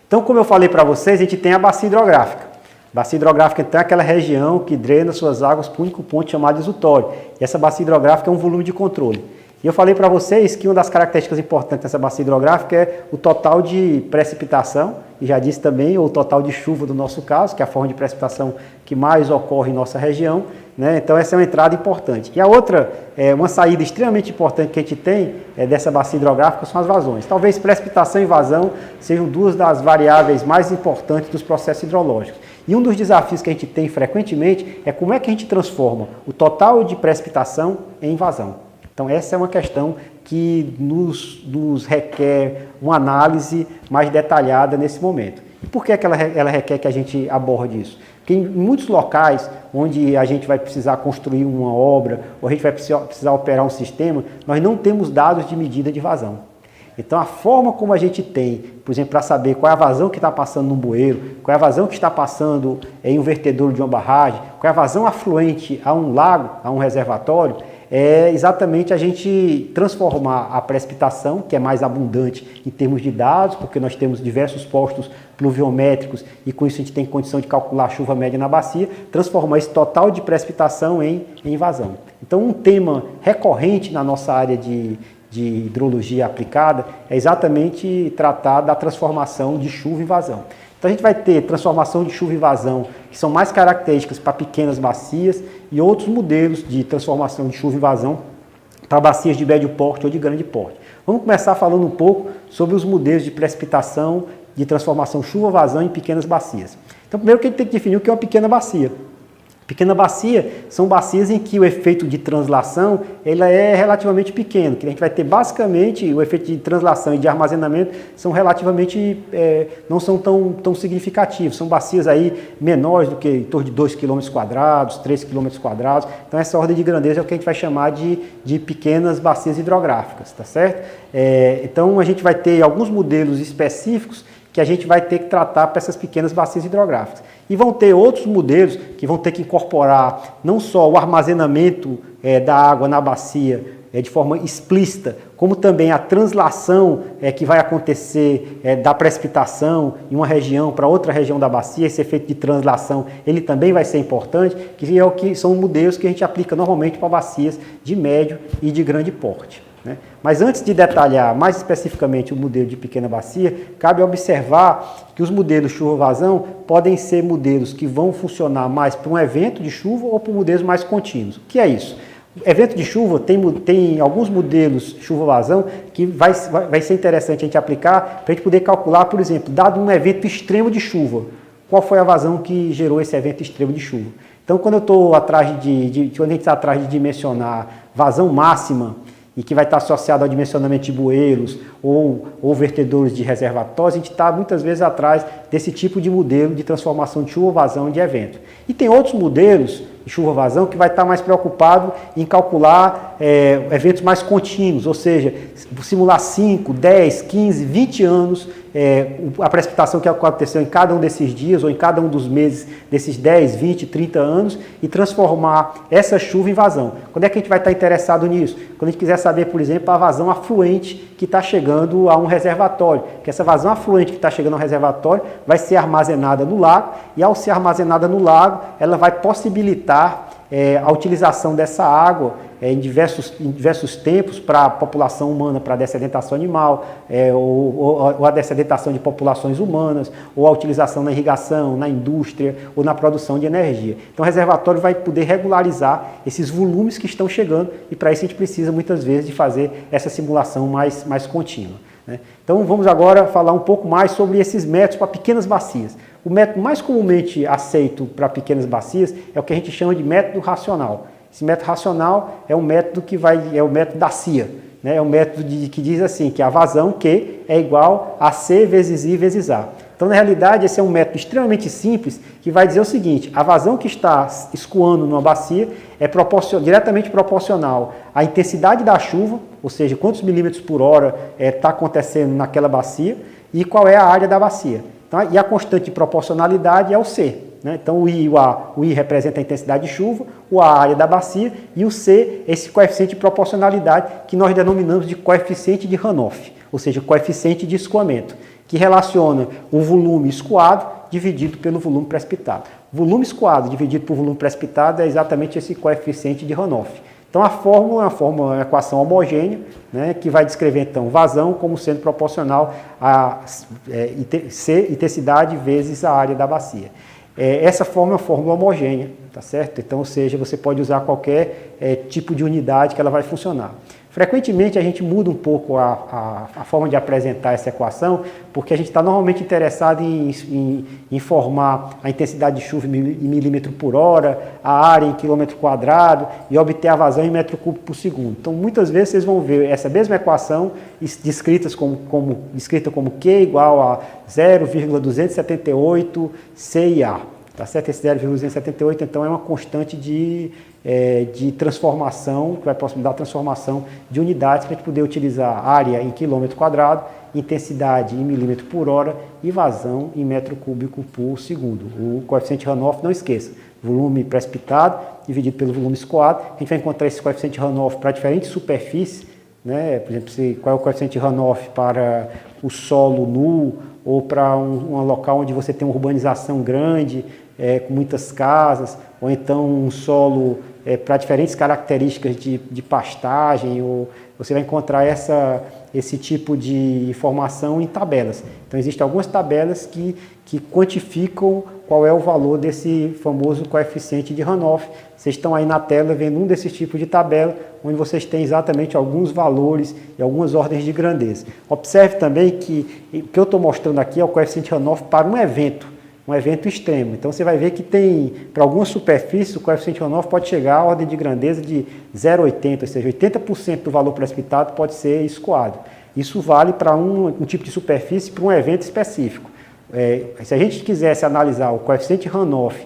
Então, como eu falei para vocês, a gente tem a bacia hidrográfica. Bacia hidrográfica então, é aquela região que drena suas águas para o único ponto chamado exutório. E essa bacia hidrográfica é um volume de controle. E eu falei para vocês que uma das características importantes dessa bacia hidrográfica é o total de precipitação, e já disse também o total de chuva do nosso caso, que é a forma de precipitação que mais ocorre em nossa região, né? Então essa é uma entrada importante. E a outra, uma saída extremamente importante que a gente tem dessa bacia hidrográfica são as vazões. Talvez precipitação e vazão sejam duas das variáveis mais importantes dos processos hidrológicos. E um dos desafios que a gente tem frequentemente é como é que a gente transforma o total de precipitação em vazão. Então essa é uma questão que nos requer uma análise mais detalhada nesse momento. E por que ela requer que a gente aborde isso? Porque em muitos locais onde a gente vai precisar construir uma obra, ou a gente vai precisar operar um sistema, nós não temos dados de medida de vazão. Então a forma como a gente tem, por exemplo, para saber qual é a vazão que está passando num bueiro, qual é a vazão que está passando em um vertedouro de uma barragem, qual é a vazão afluente a um lago, a um reservatório, é exatamente a gente transformar a precipitação, que é mais abundante em termos de dados, porque nós temos diversos postos pluviométricos e com isso a gente tem condição de calcular a chuva média na bacia, transformar esse total de precipitação em vazão. Então um tema recorrente na nossa área de hidrologia aplicada é exatamente tratar da transformação de chuva em vazão. Então a gente vai ter transformação de chuva e vazão que são mais características para pequenas bacias e outros modelos de transformação de chuva e vazão para bacias de médio porte ou de grande porte. Vamos começar falando um pouco sobre os modelos de precipitação de transformação chuva-vazão em pequenas bacias. Então primeiro que a gente tem que definir o que é uma pequena bacia. Pequena bacia são bacias em que o efeito de translação ela é relativamente pequeno, que a gente vai ter basicamente o efeito de translação e de armazenamento são relativamente, não são tão significativos, são bacias aí menores do que em torno de 2 km quadrados, 3 km quadrados, então essa ordem de grandeza é o que a gente vai chamar de pequenas bacias hidrográficas, tá certo? Então a gente vai ter alguns modelos específicos que a gente vai ter que tratar para essas pequenas bacias hidrográficas. E vão ter outros modelos que vão ter que incorporar não só o armazenamento da água na bacia de forma explícita, como também a translação que vai acontecer da precipitação em uma região para outra região da bacia. Esse efeito de translação ele também vai ser importante, que são modelos que a gente aplica normalmente para bacias de médio e de grande porte. Mas antes de detalhar mais especificamente o modelo de pequena bacia, cabe observar que os modelos chuva-vazão podem ser modelos que vão funcionar mais para um evento de chuva ou para modelos mais contínuos. O que é isso? Evento de chuva tem alguns modelos chuva-vazão que vai ser interessante a gente aplicar para a gente poder calcular, por exemplo, dado um evento extremo de chuva, qual foi a vazão que gerou esse evento extremo de chuva. Então, quando eu estou atrás quando a gente está atrás de dimensionar vazão máxima, e que vai estar associado ao dimensionamento de bueiros ou vertedouros de reservatórios, a gente está muitas vezes atrás desse tipo de modelo de transformação de chuva-vazão de evento. E tem outros modelos de chuva-vazão que vai estar mais preocupado em calcular eventos mais contínuos, ou seja, simular 5, 10, 15, 20 anos a precipitação que aconteceu em cada um desses dias ou em cada um dos meses desses 10, 20, 30 anos e transformar essa chuva em vazão. Quando é que a gente vai estar interessado nisso? Quando a gente quiser saber, por exemplo, a vazão afluente que está chegando a um reservatório, que essa vazão afluente que está chegando a um reservatório vai ser armazenada no lago e ao ser armazenada no lago, ela vai possibilitar a utilização dessa água em diversos tempos para a população humana, para a dessedentação animal, ou a dessedentação de populações humanas, ou a utilização na irrigação, na indústria ou na produção de energia. Então o reservatório vai poder regularizar esses volumes que estão chegando e para isso a gente precisa muitas vezes de fazer essa simulação mais contínua. Então vamos agora falar um pouco mais sobre esses métodos para pequenas bacias. O método mais comumente aceito para pequenas bacias é o que a gente chama de método racional. Esse método racional é um método é o método da CIA, né? É um método que diz assim, que a vazão Q é igual a C vezes I vezes A. Então, na realidade, esse é um método extremamente simples que vai dizer o seguinte, a vazão que está escoando numa bacia é diretamente proporcional à intensidade da chuva, ou seja, quantos milímetros por hora está acontecendo naquela bacia e qual é a área da bacia. Então, e a constante de proporcionalidade é o C. Então o I e o A, o I representa a intensidade de chuva, o A a área da bacia e o C esse coeficiente de proporcionalidade que nós denominamos de coeficiente de Runoff. ou seja, coeficiente de escoamento, que relaciona o volume escoado dividido pelo volume precipitado. Volume escoado dividido por volume precipitado é exatamente esse coeficiente de Hanoff. Então a fórmula é uma equação homogênea, né, que vai descrever então vazão como sendo proporcional a C, intensidade vezes a área da bacia. Essa fórmula é uma fórmula homogênea, tá certo? Então, ou seja, você pode usar qualquer tipo de unidade que ela vai funcionar. Frequentemente a gente muda um pouco a forma de apresentar essa equação, porque a gente está normalmente interessado em informar a intensidade de chuva em milímetro por hora, a área em quilômetro quadrado e obter a vazão em metro cúbico por segundo. Então muitas vezes vocês vão ver essa mesma equação descrita como Q igual a 0,278 CIA. Tá certo? Esse 0,278 então é uma constante de transformação, que vai possibilitar a transformação de unidades para a gente poder utilizar área em quilômetro quadrado, intensidade em milímetro por hora e vazão em metro cúbico por segundo. O coeficiente Hanoff, não esqueça, volume precipitado dividido pelo volume escoado. A gente vai encontrar esse coeficiente Hanoff para diferentes superfícies, né? Por exemplo, qual é o coeficiente Hanoff para o solo nu ou para um local onde você tem uma urbanização grande, com muitas casas, ou então um solo para diferentes características de pastagem, ou você vai encontrar esse tipo de informação em tabelas. Então existem algumas tabelas que quantificam qual é o valor desse famoso coeficiente de Hanoff. Vocês estão aí na tela vendo um desses tipos de tabela, onde vocês têm exatamente alguns valores e algumas ordens de grandeza. Observe também que o que eu estou mostrando aqui é o coeficiente Hanoff para um evento extremo. Então você vai ver que tem, para algumas superfícies, o coeficiente Hanoff pode chegar à ordem de grandeza de 0,80, ou seja, 80% do valor precipitado pode ser escoado. Isso vale para um tipo de superfície, para um evento específico. Se a gente quisesse analisar o coeficiente Hanoff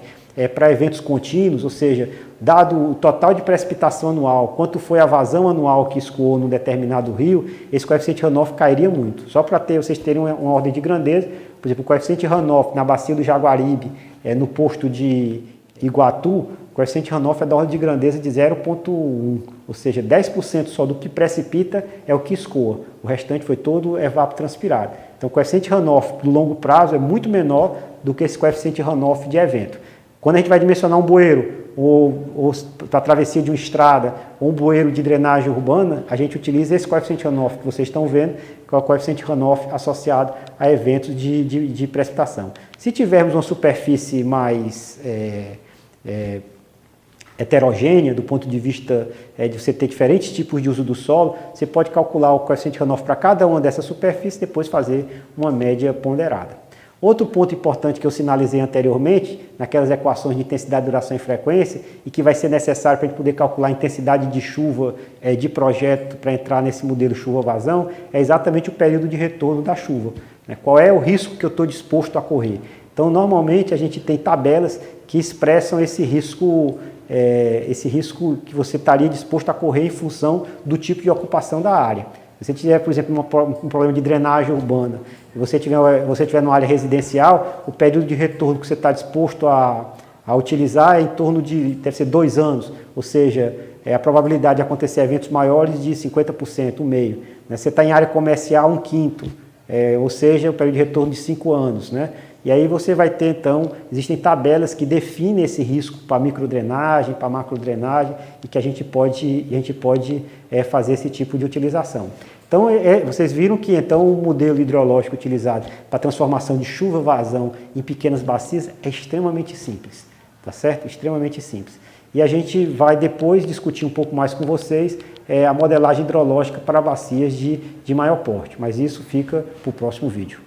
para eventos contínuos, ou seja, dado o total de precipitação anual, quanto foi a vazão anual que escoou num determinado rio, esse coeficiente Hanoff cairia muito. Só para vocês terem uma ordem de grandeza, por exemplo, o coeficiente Hanoff na bacia do Jaguaribe, no posto de Iguatu, o coeficiente Hanoff é da ordem de grandeza de 0,1, ou seja, 10% só do que precipita é o que escoa, o restante foi todo evapotranspirado. Então o coeficiente Hanoff do longo prazo é muito menor do que esse coeficiente Hanoff de evento. Quando a gente vai dimensionar um bueiro, ou para a travessia de uma estrada, ou um bueiro de drenagem urbana, a gente utiliza esse coeficiente Hanoff que vocês estão vendo, que é o coeficiente Hanoff associado a eventos de precipitação. Se tivermos uma superfície mais heterogênea, do ponto de vista de você ter diferentes tipos de uso do solo, você pode calcular o coeficiente Hanoff para cada uma dessas superfícies e depois fazer uma média ponderada. Outro ponto importante que eu sinalizei anteriormente, naquelas equações de intensidade, duração e frequência, e que vai ser necessário para a gente poder calcular a intensidade de chuva de projeto para entrar nesse modelo chuva-vazão, é exatamente o período de retorno da chuva. Qual é o risco que eu estou disposto a correr? Então, normalmente, a gente tem tabelas que expressam esse risco que você estaria disposto a correr em função do tipo de ocupação da área. Se você tiver, por exemplo, um problema de drenagem urbana, se você tiver numa área residencial, o período de retorno que você está disposto a utilizar é em torno de, deve ser 2 anos, ou seja, a probabilidade de acontecer eventos maiores de 50%, um meio. Você está em área comercial, 1/5, ou seja, o período de retorno de 5 anos. E aí você vai ter, então, existem tabelas que definem esse risco para microdrenagem, para macrodrenagem, e que a gente pode fazer esse tipo de utilização. Então, vocês viram que então, o modelo hidrológico utilizado para transformação de chuva-vazão em pequenas bacias é extremamente simples, tá certo? Extremamente simples. E a gente vai depois discutir um pouco mais com vocês a modelagem hidrológica para bacias de maior porte, mas isso fica para o próximo vídeo.